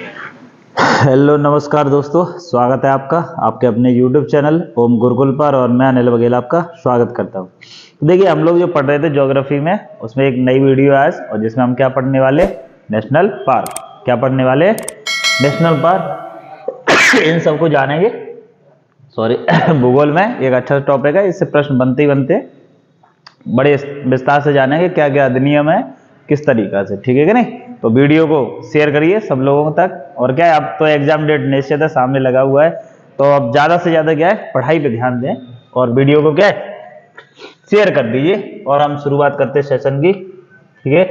Hello नमस्कार दोस्तों, स्वागत है आपका आपके अपने YouTube चैनल ओम गुरुकुल पर। और मैं अनिल बघेल आपका स्वागत करता हूं। तो देखिए, हम लोग जो पढ़ रहे थे ज्योग्राफी में, उसमें एक नई वीडियो आज, और जिसमें हम क्या पढ़ने वाले, नेशनल पार्क। क्या पढ़ने वाले? National park. इन सबको जानेंगे। सॉरी भूगोल में एक अच्छा टॉपिक है, इससे प्रश्न बनते ही बनते बड़े विस्तार से जानेंगे क्या क्या अधिनियम है, किस तरीका से। ठीक है कि नहीं? तो वीडियो को शेयर करिए सब लोगों तक। और क्या है, अब तो एग्जाम डेट निश्चित है, सामने लगा हुआ है, तो अब ज्यादा से ज्यादा क्या है, पढ़ाई पे ध्यान दें और वीडियो को क्या है, शेयर कर दीजिए। और हम शुरुआत करते हैं सेशन की। ठीक है,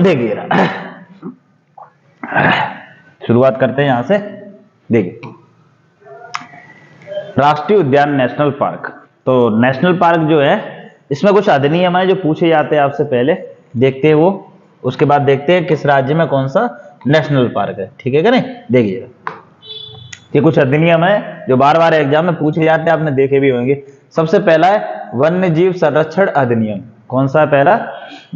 देखिए शुरुआत करते हैं यहां से। देखिए, राष्ट्रीय उद्यान नेशनल पार्क। तो नेशनल पार्क जो है, इसमें कुछ अधिनियम है जो पूछे जाते हैं आपसे। पहले देखते हैं वो, उसके बाद देखते हैं किस राज्य में कौन सा नेशनल पार्क है। ठीक है कि नहीं? देखिए, ये कुछ अधिनियम है जो बार बार एग्जाम में पूछे जाते हैं, आपने देखे भी होंगे। सबसे पहला है वन्य जीव संरक्षण अधिनियम। कौन सा है पहला?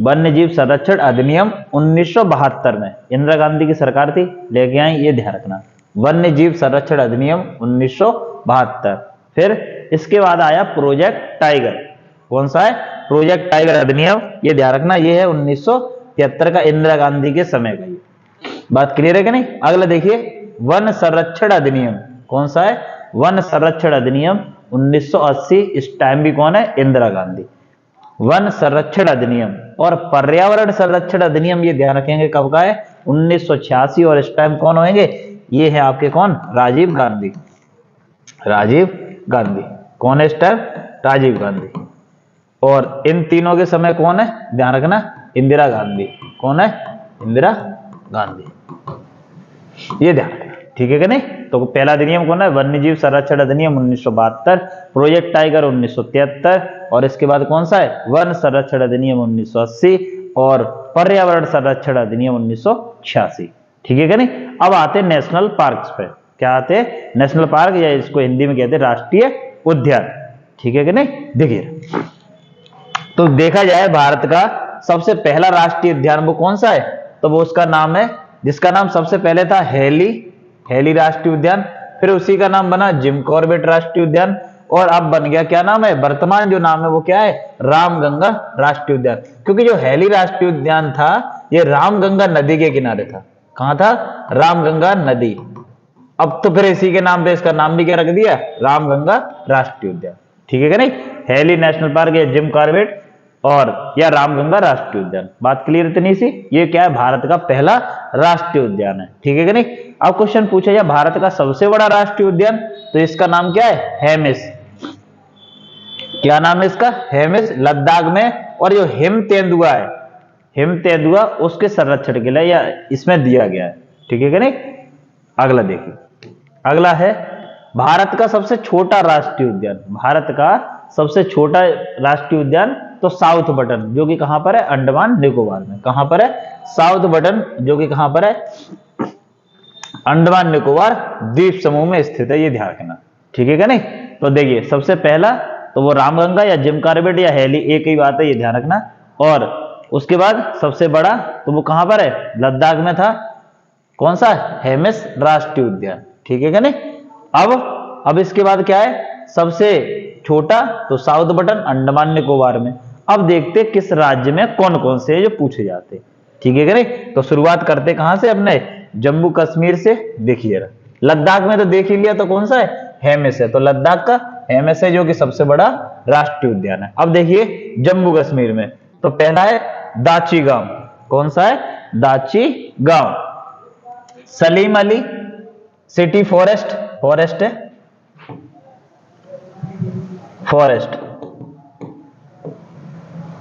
वन्य जीव संरक्षण अधिनियम 1972 में इंदिरा गांधी की सरकार थी, लेके आई, ये ध्यान रखना। वन्य जीव संरक्षण अधिनियम 1972। फिर इसके बाद आया प्रोजेक्ट टाइगर। कौन सा है? प्रोजेक्ट टाइगर अधिनियम, ये ध्यान रखना, ये है 1973 का, इंदिरा गांधी के समय का। ये बात क्लियर है कि नहीं? अगला देखिए, वन संरक्षण अधिनियम। कौन सा है? वन संरक्षण अधिनियम 1980। इस टाइम भी कौन है? इंदिरा गांधी। वन संरक्षण अधिनियम और पर्यावरण संरक्षण अधिनियम, ये ध्यान रखेंगे, कब का है? 1986। और इस टाइम कौन होंगे? ये है आपके कौन? राजीव गांधी। राजीव गांधी कौन है इस टाइम? राजीव गांधी। और इन तीनों के समय कौन है? ध्यान रखना, इंदिरा गांधी। कौन है? इंदिरा गांधी। ये ध्यान रखना। ठीक है कि नहीं? तो पहला अधिनियम कौन है? वन्यजीव संरक्षण अधिनियम 1972, प्रोजेक्ट टाइगर 1973, और इसके बाद कौन सा है? वन संरक्षण अधिनियम 1980 और पर्यावरण संरक्षण अधिनियम 1986। ठीक है कि नहीं? अब आते नेशनल पार्क्स पे। क्या आते? नेशनल पार्क, या इसको हिंदी में कहते हैं राष्ट्रीय उद्यान। ठीक है कि नहीं? देखिए, तो देखा जाए भारत का सबसे पहला राष्ट्रीय उद्यान वो कौन सा है? तो वो उसका नाम है, जिसका नाम सबसे पहले था हेली राष्ट्रीय उद्यान। फिर उसी का नाम बना जिम कॉर्बेट राष्ट्रीय उद्यान, और अब बन गया क्या नाम है? वर्तमान जो नाम है वो क्या है? रामगंगा राष्ट्रीय उद्यान। क्योंकि जो हेली राष्ट्रीय उद्यान था, ये रामगंगा नदी के किनारे था। कहां था? रामगंगा नदी। अब तो फिर इसी के नाम पे इसका नाम भी क्या रख दिया? रामगंगा राष्ट्रीय उद्यान। ठीक है कि नहीं? हेली नेशनल पार्क या जिम कॉर्बेट और या रामगंगा राष्ट्रीय उद्यान। बात क्लियर इतनी सी? ये क्या है? भारत का पहला राष्ट्रीय उद्यान है। ठीक है कि नहीं? अब क्वेश्चन पूछा जाए भारत का सबसे बड़ा राष्ट्रीय उद्यान, तो इसका नाम क्या है? हेमिस। क्या नाम है इसका? हेमिस, लद्दाख में। और जो हिम तेंदुआ है, हिम तेंदुआ, उसके संरक्षण के लिए या इसमें दिया गया है। ठीक है कि नहीं? अगला देखिए, अगला है भारत का सबसे छोटा राष्ट्रीय उद्यान। भारत का सबसे छोटा राष्ट्रीय उद्यान तो साउथ बटन, जो कि कहां पर है? अंडमान निकोबार में। कहां पर है? साउथ बटन, जो कि कहां पर है? अंडमान निकोबार द्वीप समूह में स्थित है। ये ध्यान रखना। ठीक है क्या नहीं? तो देखिए, सबसे पहला तो वो रामगंगा या जिम कॉर्बेट या हेली, एक ही बात है, ये ध्यान रखना। और उसके बाद सबसे बड़ा तो वो कहां पर है? लद्दाख में था। कौन सा? हेमिस राष्ट्रीय उद्यान। ठीक है क्या नहीं? अब इसके बाद क्या है? सबसे छोटा तो साउथ बटन, अंडमान निकोबार में। अब देखते किस राज्य में कौन कौन से है जो पूछे जाते। ठीक है क्या नहीं? तो शुरुआत करते कहां से? अपने जम्मू कश्मीर से। देखिए, लद्दाख में तो देख ही लिया, तो कौन सा है? हेमिस है। तो लद्दाख का हेमिस है, जो कि सबसे बड़ा राष्ट्रीय उद्यान है। अब देखिए जम्मू कश्मीर में, तो पहला है दाची गांव। कौन सा है? दाची गांव। Salim Ali city forest, forest है, फॉरेस्ट,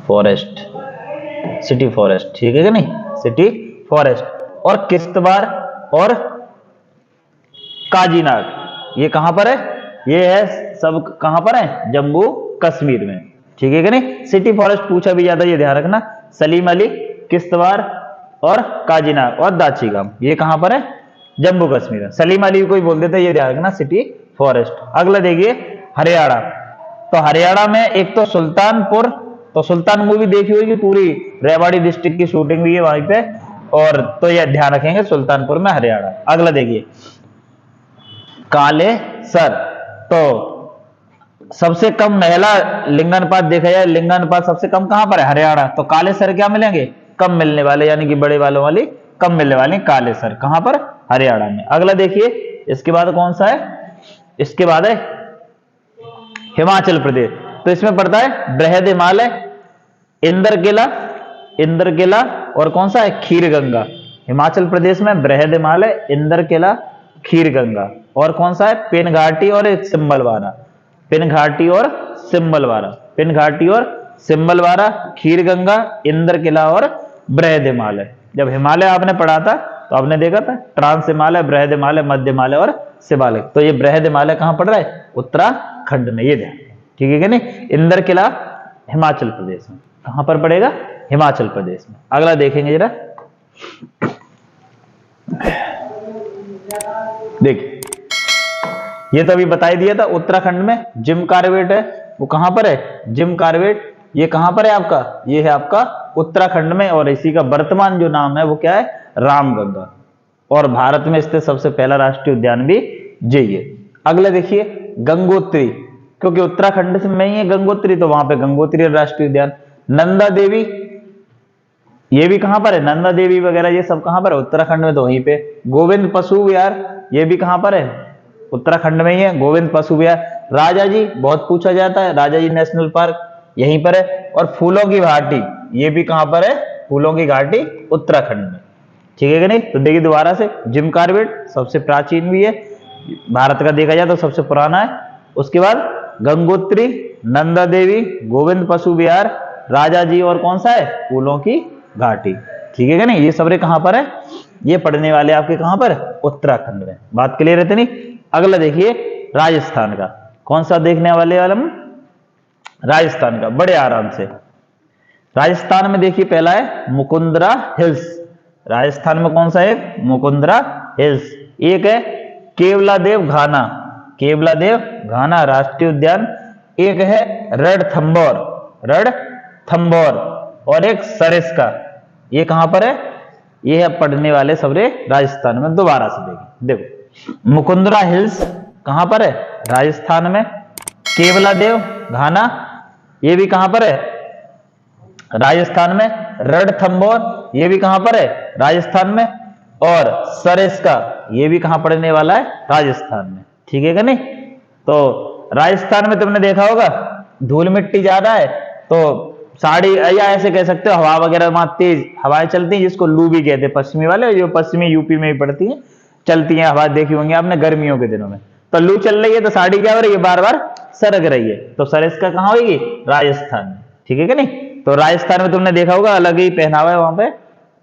फॉरेस्ट, सिटी फॉरेस्ट। ठीक है कि नहीं? City forest. और किश्तवाड़ और काजीनाग, ये कहां पर है? ये है सब कहां पर है? जम्मू कश्मीर में। ठीक है कि नहीं? सिटी फॉरेस्ट पूछा भी जाता है, ये ध्यान रखना। सलीम अली, किश्तवाड़ और काजीनाग और दाची गांव, ये कहां पर है? जम्मू कश्मीर है। सलीम अली को ही बोल देते, ये ध्यान रखना, सिटी फॉरेस्ट। अगला देखिए हरियाणा। तो हरियाणा में एक तो सुल्तानपुर, तो सुल्तान मूवी देखी होगी पूरी, रेवाड़ी डिस्ट्रिक्ट की शूटिंग हुई है वहीं पे। और तो यह ध्यान रखेंगे सुल्तानपुर में हरियाणा। अगला देखिए काले सर, तो सबसे कम महिला लिंगानुपात देखा जाए, लिंगानुपात सबसे कम कहां पर है? हरियाणा। तो काले सर क्या मिलेंगे? कम मिलने वाले, यानी कि बड़े बालों वाली कम मिलने वाली काले सर कहां पर? हरियाणा में। अगला देखिए इसके बाद कौन सा है? इसके बाद है हिमाचल प्रदेश। तो इसमें पड़ता है बृहद हिमालय, इंद्रकिला, इंद्रकिला और कौन सा है? खीरगंगा। हिमाचल प्रदेश में बृहद हिमालय, इंद्रकिला, खीरगंगा और कौन सा है? पिन घाटी और एक सिम्बलवारा। पिन घाटी और सिम्बलवारा, पिन घाटी और सिम्बलवारा, खीरगंगा, इंद्रकिला और बृहद हिमालय। जब हिमालय आपने पढ़ा था तो आपने देखा था ट्रांस हिमालय, बृहद हिमालय, मध्य हिमालय और शिवालिक। तो ये बृहद हिमालय कहां पड़ रहा है? उत्तराखंड में। ये ध्यान, ठीक है कि नहीं? इंद्रकिला हिमाचल प्रदेश में। कहां पर पड़ेगा? हिमाचल प्रदेश में। अगला देखेंगे जरा, देखिए ये तो अभी बता ही दिया था, उत्तराखंड में जिम कार्बेट है, वो कहां पर है? जिम कार्बेट ये कहां पर है आपका? ये है आपका उत्तराखंड में, और इसी का वर्तमान जो नाम है वो क्या है? रामगंगा। और भारत में स्थित सबसे पहला राष्ट्रीय उद्यान भी यही है। अगला देखिए गंगोत्री, क्योंकि उत्तराखंड में ही है गंगोत्री, तो वहां पे गंगोत्री राष्ट्रीय उद्यान। नंदा देवी, ये भी कहां पर है? नंदा देवी वगैरह ये सब कहां पर है? उत्तराखंड में, तो वहीं पे। गोविंद पशु विहार, ये भी कहां पर है? उत्तराखंड में ही है, गोविंद पशु विहार। राजा जी बहुत पूछा जाता है, राजा जी नेशनल पार्क यहीं पर है। और फूलों की घाटी, ये भी कहां पर है? फूलों की घाटी उत्तराखंड में, ठीक है कि नहीं? तो देखिए दोबारा से, जिम कार्बेट सबसे प्राचीन भी है, भारत का देखा जाए तो सबसे पुराना है। उसके बाद गंगोत्री, नंदा देवी, गोविंद पशु विहार, राजा जी और कौन सा है? फूलों की घाटी, ठीक है कि नहीं? ये सबरे कहां पर है? ये पढ़ने वाले आपके कहां पर? उत्तराखंड में। बात क्लियर है? नहीं। अगला देखिए राजस्थान का, कौन सा देखने वाले वाला? राजस्थान का, बड़े आराम से। राजस्थान में देखिए पहला है मुकुंदरा हिल्स। राजस्थान में कौन सा है? मुकुंदरा हिल्स। एक है केवलादेव घाना, केवलादेव घाना राष्ट्रीय उद्यान। एक है रणथंभौर, रणथंभौर और एक सरिस्का। ये कहां पर है? ये है पढ़ने वाले सबरे राजस्थान में। दोबारा से देखिए, देखो मुकुंदरा हिल्स कहां पर है? राजस्थान में। केवलादेव घाना ये भी कहां पर है? राजस्थान में। रणथंभौर ये भी कहां पर है? राजस्थान में। और सरिस्का ये भी कहां पड़ने वाला है? राजस्थान में, ठीक है कि नहीं? तो राजस्थान में तुमने देखा होगा धूल मिट्टी ज्यादा है, तो साड़ी, या ऐसे कह सकते हो हवा वगैरह वहां तेज हवाएं चलती हैं, जिसको लू भी कहते हैं, पश्चिमी वाले, जो पश्चिमी यूपी में ही पड़ती हैं, चलती हैं हवा, देखी होंगी आपने गर्मियों के दिनों में। तो लू चल रही है तो साड़ी क्या हो रही है? बार बार सरक रही है। तो सरिस्का कहां होगी? राजस्थान में, ठीक है कि नहीं? तो राजस्थान में तुमने देखा होगा अलग ही पहनावा है, वहां पे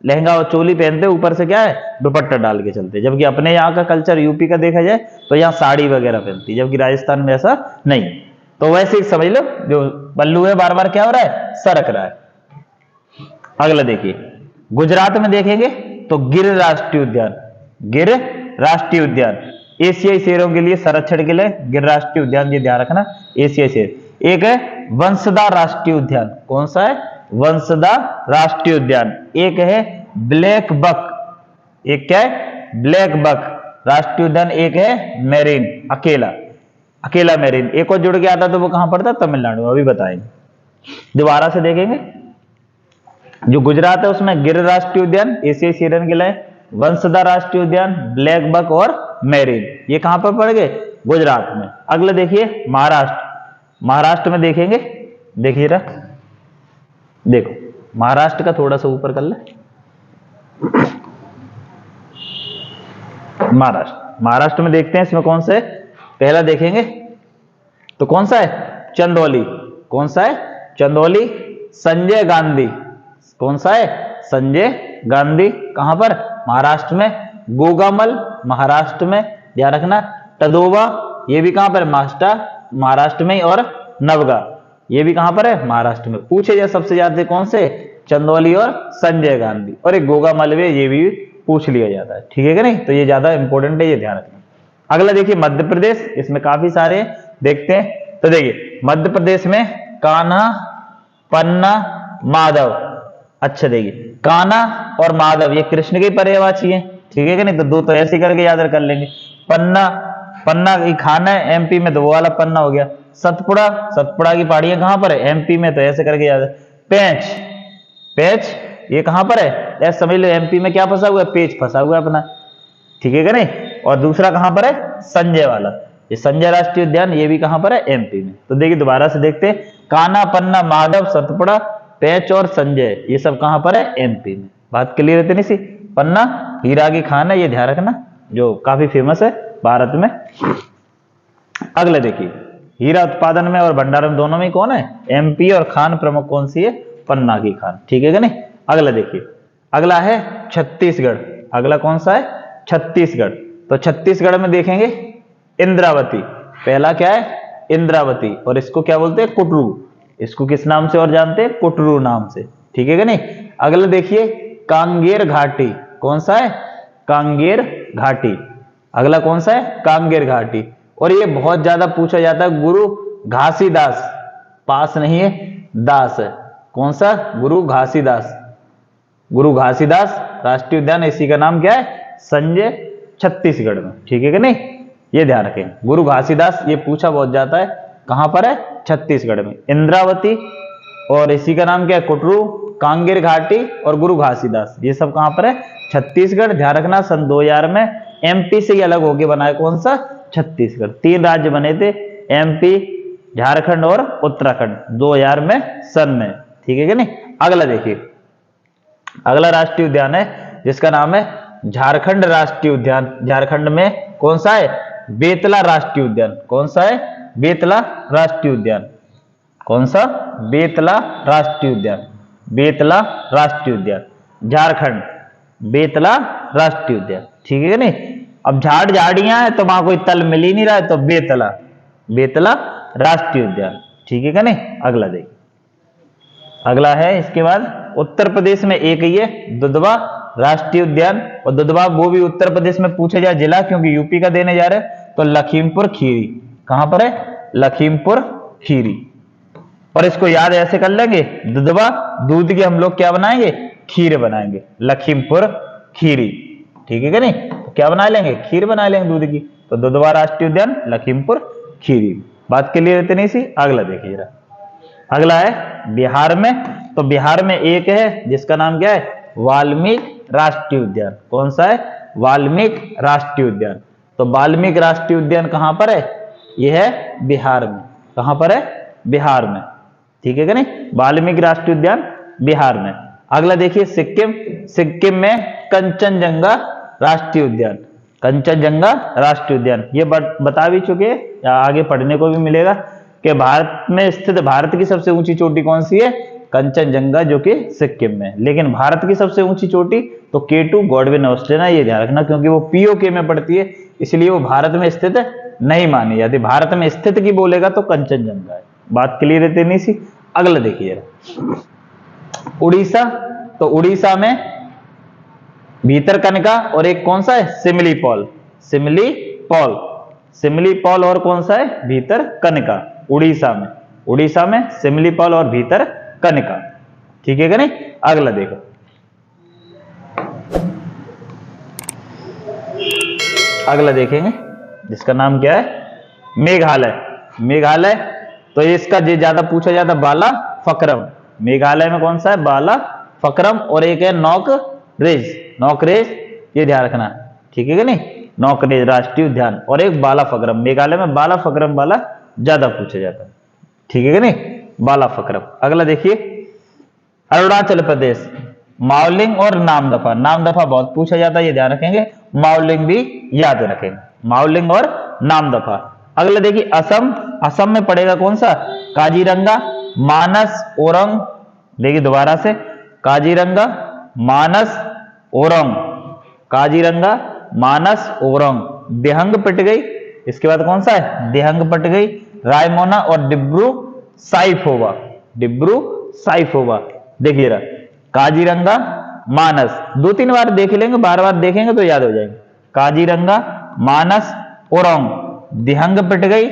लहंगा और चोली पहनते, ऊपर से क्या है? दुपट्टा डाल के चलते। जबकि अपने यहाँ का कल्चर यूपी का देखा जाए तो यहाँ साड़ी वगैरह पहनती, जबकि राजस्थान में ऐसा नहीं। तो वैसे ही समझ लो, जो पल्लू है बार बार क्या हो रहा है? सरक रहा है। अगला देखिए गुजरात में देखेंगे तो गिर राष्ट्रीय उद्यान, गिर राष्ट्रीय उद्यान एशियाई शेरों के लिए संरक्षण के लिए गिर राष्ट्रीय उद्यान, ये ध्यान रखना, एशियाई शेर। एक है वंशदा राष्ट्रीय उद्यान, कौन सा है? वंशदा राष्ट्रीय उद्यान। एक है ब्लैक बक, एक क्या है? ब्लैक बक राष्ट्रीय उद्यान। एक है मेरीन, अकेला, अकेला मेरीन। एक और जुड़ के आता तो वो कहां पड़ता? तमिलनाडु, अभी बताएंगे। दोबारा से देखेंगे, जो गुजरात है उसमें गिर राष्ट्रीय उद्यान एशियाई शेरन के लिए, वंशदा राष्ट्रीय उद्यान, ब्लैक बक और मेरीन, ये कहां पर पड़ गए? गुजरात में। अगले देखिए महाराष्ट्र, महाराष्ट्र में देखेंगे, देखिए रहा, देखो महाराष्ट्र का थोड़ा सा ऊपर कर ले, महाराष्ट्र, महाराष्ट्र में देखते हैं इसमें कौन से? पहला देखेंगे तो कौन सा है? चंदौली, कौन सा है? चंदौली। संजय गांधी, कौन सा है? संजय गांधी, कहां पर? महाराष्ट्र में। गोगामल महाराष्ट्र में, ध्यान रखना। तदोवा ये भी कहां पर? महाराष्ट्र में। और नवगा ये भी कहां पर है? महाराष्ट्र में। पूछे जाए सबसे ज्यादा कौन से? चंदौली और संजय गांधी। और एक गोगामल ये भी पूछ लिया जाता है, ठीक है कि नहीं? तो ये ज्यादा इंपॉर्टेंट है, ये ध्यान रखना। अगला देखिए मध्य प्रदेश, इसमें काफी सारे देखते हैं। तो देखिए मध्य प्रदेश में कान्हा, पन्ना, माधव। अच्छा देखिए कान्हा और माधव ये कृष्ण के पर्यायवाची है, ठीक है कि नहीं, तो दो तो ऐसे करके याद कर लेंगे। पन्ना, पन्ना की खान है एमपी में, तो वो वाला पन्ना हो गया। सतपुड़ा, सतपुड़ा की पहाड़ियां कहां पर है, एमपी में, तो ऐसे करके याद है। पेंच, पेंच ये कहां पर है, ऐसे समझ लो एमपी में क्या फंसा हुआ है, पेच फंसा हुआ है अपना, ठीक है कि नहीं। और दूसरा कहां पर है, संजय वाला, ये संजय राष्ट्रीय उद्यान, ये भी कहां पर है, एमपी में। तो देखिए दोबारा से देखते हैं, कान्हा, पन्ना, माधव, सतपुड़ा, पेंच और संजय, ये सब कहां पर है, एमपी में। बात क्लियर है इतनी सी। पन्ना हीरा की खान है, ये ध्यान रखना, जो काफी फेमस है भारत में। अगले देखिए, हीरा उत्पादन में और भंडारण दोनों में कौन है, एमपी, और खान प्रमुख कौन सी है, पन्ना की खान, ठीक है कि नहीं। अगला देखिए, अगला है छत्तीसगढ़। अगला कौन सा है, छत्तीसगढ़। तो छत्तीसगढ़ में देखेंगे इंद्रावती, पहला क्या है, इंद्रावती, और इसको क्या बोलते हैं, कुटरू। इसको किस नाम से और जानते हैं, कुटरू नाम से, ठीक है कि नहीं। अगला देखिए कांगेर घाटी, कौन सा है, कांगेर घाटी। अगला कौन सा है, कांगेर घाटी। और ये बहुत ज्यादा पूछा जाता है, गुरु घासीदास, पास नहीं है, दास है, कौन सा, गुरु घासीदास। गुरु घासीदास राष्ट्रीय उद्यान, इसी का नाम क्या है, संजय, छत्तीसगढ़ में, ठीक है कि नहीं, ये ध्यान रखें। गुरु घासीदास ये पूछा बहुत जाता है, कहां पर है, छत्तीसगढ़ में। इंद्रावती और इसी का नाम क्या है, कुटरू, कांगेर घाटी और गुरु घासीदास, ये सब कहां पर है, छत्तीसगढ़। ध्यान रखना सन 2000 में एमपी से ही अलग होके बना है, कौन सा, छत्तीसगढ़। 3 राज्य बने थे, एमपी, झारखंड और उत्तराखंड, 2000 में सन में, ठीक है कि नहीं। अगला देखिए, अगला राष्ट्रीय उद्यान है जिसका नाम है झारखंड राष्ट्रीय उद्यान। झारखंड में कौन सा है, बेतला राष्ट्रीय उद्यान। कौन सा है, बेतला राष्ट्रीय उद्यान। कौन सा, बेतला राष्ट्रीय उद्यान। बेतला राष्ट्रीय उद्यान, झारखंड, बेतला राष्ट्रीय उद्यान, ठीक है कि नहीं। अब झाड़ झाड़ियां है तो वहां कोई तल मिल ही नहीं रहा है, तो बेतला, बेतला राष्ट्रीय उद्यान, ठीक है कि नहीं। अगला देखिए, अगला है इसके बाद उत्तर प्रदेश में एक ही है दुधवा राष्ट्रीय उद्यान, और दुधवा वो भी उत्तर प्रदेश में पूछा जाए जिला, क्योंकि यूपी का देने जा रहे हैं, तो लखीमपुर खीरी। कहां पर है, लखीमपुर खीरी। और इसको याद ऐसे कर लेंगे, दुधवा, दूध के हम लोग क्या बनाएंगे, खीर बनाएंगे, लखीमपुर खीरी, ठीक है कि नहीं। तो क्या बना लेंगे, खीर बना लेंगे दूध की। तो दुधवा राष्ट्रीय उद्यान, लखीमपुर खीरी। बात क्लियर इतनी सी। अगला देखिए जरा, अगला है बिहार में। तो बिहार में एक है जिसका नाम क्या है, वाल्मीकि राष्ट्रीय उद्यान। कौन सा है, वाल्मीकि राष्ट्रीय उद्यान। तो वाल्मीकि राष्ट्रीय उद्यान कहां पर है, यह है बिहार में। कहां पर है, बिहार में, ठीक है कि नहीं। वाल्मीकि राष्ट्रीय उद्यान बिहार में। अगला देखिए सिक्किम। सिक्किम में कंचनजंगा राष्ट्रीय उद्यान। कंचनजंगा राष्ट्रीय उद्यान, ये बता भी चुके हैं, या आगे पढ़ने को भी मिलेगा कि भारत में स्थित भारत की सबसे ऊंची चोटी कौन सी है, कंचनजंगा, जो कि सिक्किम में। लेकिन भारत की सबसे ऊंची चोटी तो K2 गॉडविन ऑस्ट्रेना, ये ध्यान रखना, क्योंकि वो POK में पड़ती है, इसलिए वो भारत में स्थित नहीं मानी जाती। भारत में स्थित की बोलेगा तो कंचनजंगा है। बात क्लियर है इतनी सी। अगला देखिए उड़ीसा। तो उड़ीसा में भीतरकनिका और एक कौन सा है, सिमलीपाल। सिमलीपाल, सिमलीपाल और कौन सा है, भीतरकनिका। उड़ीसा में, उड़ीसा में सिमलीपाल और भीतरकनिका, ठीक है कि नहीं। अगला देखो, अगला देखेंगे जिसका नाम क्या है, मेघालय। मेघालय, तो इसका जो ज्यादा पूछा जाता है बाला फकरम। मेघालय में कौन सा है, बाला फकरम, और एक है नौकरेज। नौकरेज, ये ध्यान रखना, ठीक है कि नहीं, नौकरेज राष्ट्रीय उद्यान, और एक बाला फकरम। मेघालय में बाला फकरम वाला ज्यादा पूछा जाता है, ठीक है कि नहीं, बाला फकरम। अगला देखिए अरुणाचल प्रदेश, मावलिंग और नामदफा। नामदफा बहुत पूछा जाता है, ये ध्यान रखेंगे। मावलिंग भी याद रखेंगे, मावलिंग और नामदफा। अगला देखिए असम। असम में पड़ेगा कौन सा, काजीरंगा, मानस, ओरंग। देखिए दोबारा से, काजीरंगा, मानस, ओरंग। काजीरंगा, मानस, ओरंग। देहंग पिट गई, इसके बाद कौन सा है, देहंग पट गई, रायमोना और डिब्रू साइखोवा। डिब्रू साइखोवा, देखिए रहा, काजीरंगा, मानस, 2-3 बार देख लेंगे, बार बार देखेंगे तो याद हो जाएंगे। काजीरंगा, मानस, ओरंग, दिहंग पिट गई,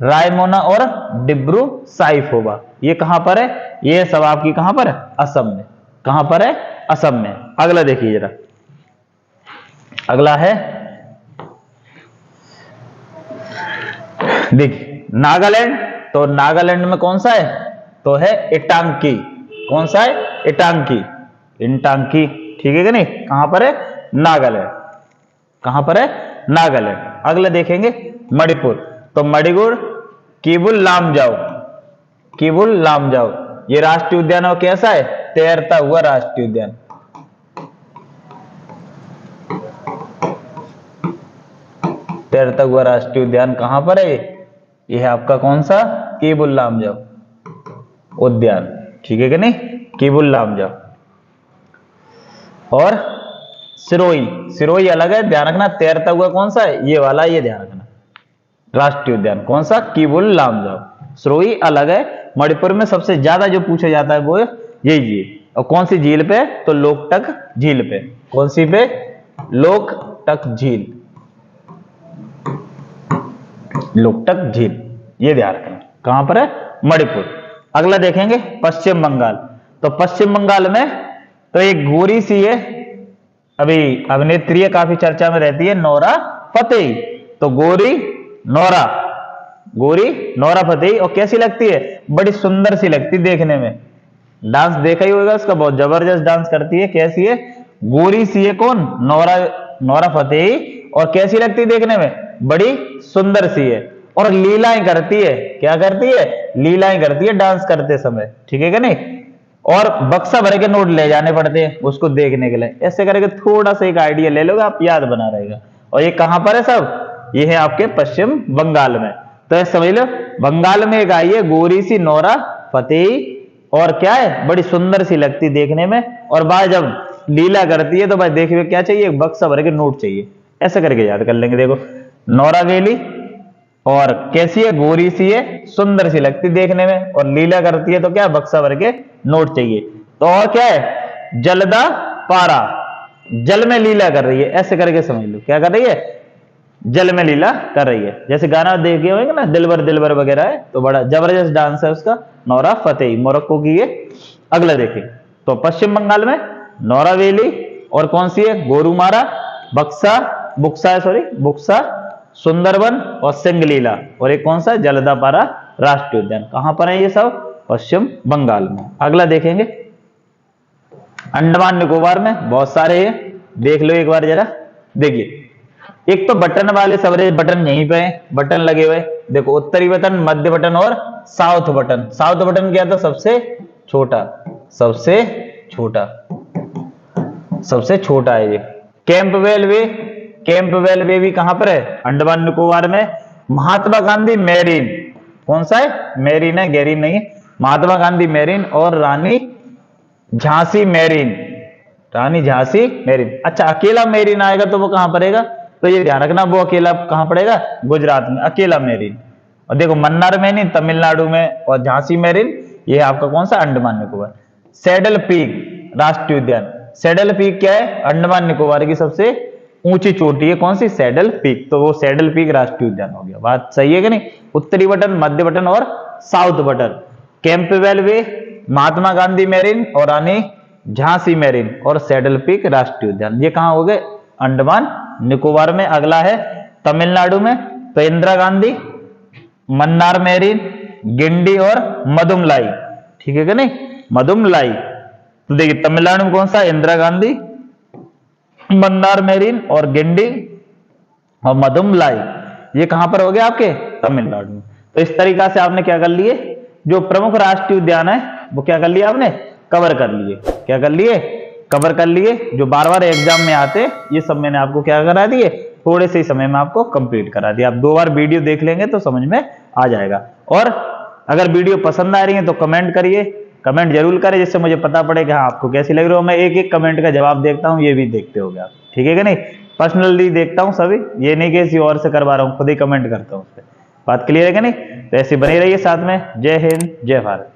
रायमोना और डिब्रू साइखोवा। ये कहां पर है, ये सब आपकी कहां पर है, असम में। कहां पर है, असम में। अगला देखिए जरा, अगला है देखिए नागालैंड। तो नागालैंड में कौन सा है, तो है इटांकी। कौन सा है, इटांकी, इंटांकी, ठीक है कि नहीं। कहां पर है, नागालैंड। कहां पर है, नागालैंड। अगला देखेंगे मणिपुर। तो मणिपुर किबुल लामजाओ, किबुल लामजाओ ये राष्ट्रीय उद्यान और कैसा है, तैरता हुआ राष्ट्रीय उद्यान। तैरता हुआ राष्ट्रीय उद्यान कहां पर है, यह है आपका कौन सा, किबुल लामजाओ उद्यान, ठीक है कि नहीं, किबुल लामजाओ। और सिरोही, सिरोही अलग है, ध्यान रखना। तैरता हुआ कौन सा है, ये वाला, ये ध्यान रखना। राष्ट्रीय उद्यान कौन सा, किबुल लामजाओ। सिरोही अलग है। मणिपुर में सबसे ज्यादा जो पूछा जाता है वो यही है। और कौन सी झील पे, तो लोकटक झील पे। कौन सी पे, लोकटक झील, लोकटक झील, ये ध्यान रखना। कहां पर है, मणिपुर। अगला देखेंगे पश्चिम बंगाल। तो पश्चिम बंगाल में तो एक गोरी सी है, अभी अभिनेत्री है, काफी चर्चा में रहती है, नोरा फतेही। तो गोरी नोरा, गोरी नोरा फतेही। और कैसी लगती है, बड़ी सुंदर सी लगती देखने में। डांस देखा ही होगा उसका, बहुत जबरदस्त डांस करती है। कैसी है, गोरी सी है, कौन, नोरा, नोरा फतेही। और कैसी लगती है देखने में, बड़ी सुंदर सी है। और लीलाएं करती है, क्या करती है, लीलाएं करती है डांस करते समय, ठीक है कि नहीं। और बक्सा भर के नोट ले जाने पड़ते हैं उसको देखने के लिए। ऐसे करके थोड़ा सा एक आइडिया ले लोगे आप, याद बना रहेगा। और ये कहां पर है सब, ये है आपके पश्चिम बंगाल में। तो ऐसे समझ लो, बंगाल में एक आई है गोरी सी नोरा फतेही। और क्या है, बड़ी सुंदर सी लगती देखने में। और भाई जब लीला करती है तो भाई देखिए क्या चाहिए, बक्सा भर के नोट चाहिए। ऐसे करके याद कर लेंगे। देखो नोरा वेली, और कैसी है, गोरी सी है, सुंदर सी लगती देखने में, और लीला करती है तो क्या, बक्सा भर के नोट चाहिए। तो और क्या है, जलदा पारा, जल में लीला कर रही है। ऐसे करके समझ लो, क्या कर रही है, जल में लीला कर रही है। जैसे गाना देखे होंगे ना, दिलबर दिलबर वगैरह है, तो बड़ा जबरदस्त डांस है उसका, नोरा फतेही, मोरक्को की है। अगला देखें, तो पश्चिम बंगाल में नोरा वेली, और कौन सी है, गोरुमारा, बक्सा, बुक्सा है, सॉरी बुक्सा, सुंदरबन और सिंगलीला। और एक कौन सा, जलदापारा राष्ट्रीय उद्यान। कहां पर है ये सब, पश्चिम बंगाल में। अगला देखेंगे अंडमान निकोबार में, बहुत सारे हैं, देख लो एक बार जरा। देखिए एक तो बटन वाले सवरे बटन यहीं पे हैं, बटन लगे हुए। देखो उत्तरी बटन, मध्य बटन और साउथ बटन। साउथ बटन क्या था, सबसे छोटा, सबसे छोटा, सबसे छोटा है ये। कैंपबेल वे, कैंपबेल वे भी कहां पर है, अंडमान निकोबार में। महात्मा गांधी मैरीन, कौन सा है, मैरीन है, गैरीन नहीं है। महात्मा गांधी मैरीन और रानी झांसी मैरीन, रानी झांसी मैरीन। अच्छा अकेला मैरीन आएगा तो वो कहां पड़ेगा, तो ये ध्यान रखना, वो अकेला कहां पड़ेगा, गुजरात में, अकेला मैरीन। और देखो मन्नार मैरीन तमिलनाडु में, और झांसी मैरीन ये आपका कौन सा, अंडमान निकोबार। सैडल पीक राष्ट्रीय उद्यान, सैडल पीक क्या है, अंडमान निकोबार की सबसे ऊंची चोटी है, कौन सी, सैडल पीक। तो वो सैडल पीक राष्ट्रीय उद्यान हो गया। बात सही है कि नहीं। उत्तरी बटन, मध्य बटन और साउथ बटन। कैंपबेल वे, महात्मा गांधी मैरीन और रानी झांसी मैरीन, और सैडल पीक राष्ट्रीय उद्यान, ये कहां हो गए, अंडमान निकोबार में। अगला है तमिलनाडु में, तो इंदिरा गांधी, मन्नार मैरीन, गिंडी और मदुमलाई, ठीक है कि नहीं, मदुमलाई। तो देखिए तमिलनाडु में कौन सा, इंदिरा गांधी, मन्नार मैरीन और गिंडी और मदुमलाई, ये कहां पर हो गया आपके, तमिलनाडु में। तो इस तरीका से आपने क्या कर लिए, जो प्रमुख राष्ट्रीय उद्यान है वो क्या कर लिया आपने, कवर कर लिए। क्या कर लिए, कवर कर लिए। जो बार बार एग्जाम में आते ये सब मैंने आपको क्या करा दिए, थोड़े से ही समय में आपको कंप्लीट करा दिया। आप 2 बार वीडियो देख लेंगे तो समझ में आ जाएगा। और अगर वीडियो पसंद आ रही है तो कमेंट करिए, कमेंट जरूर करें, जिससे मुझे पता पड़े कि हाँ आपको कैसी लग रही हो। मैं एक एक कमेंट का जवाब देखता हूँ, ये भी देखते होगे आप, ठीक है कि नहीं। पर्सनली देखता हूँ सभी, ये नहीं कि किसी और से करवा रहा हूँ, खुद ही कमेंट करता हूँ उस पर। बात क्लियर है कि नहीं। तो ऐसे बने रहिए साथ में। जय हिंद, जय भारत।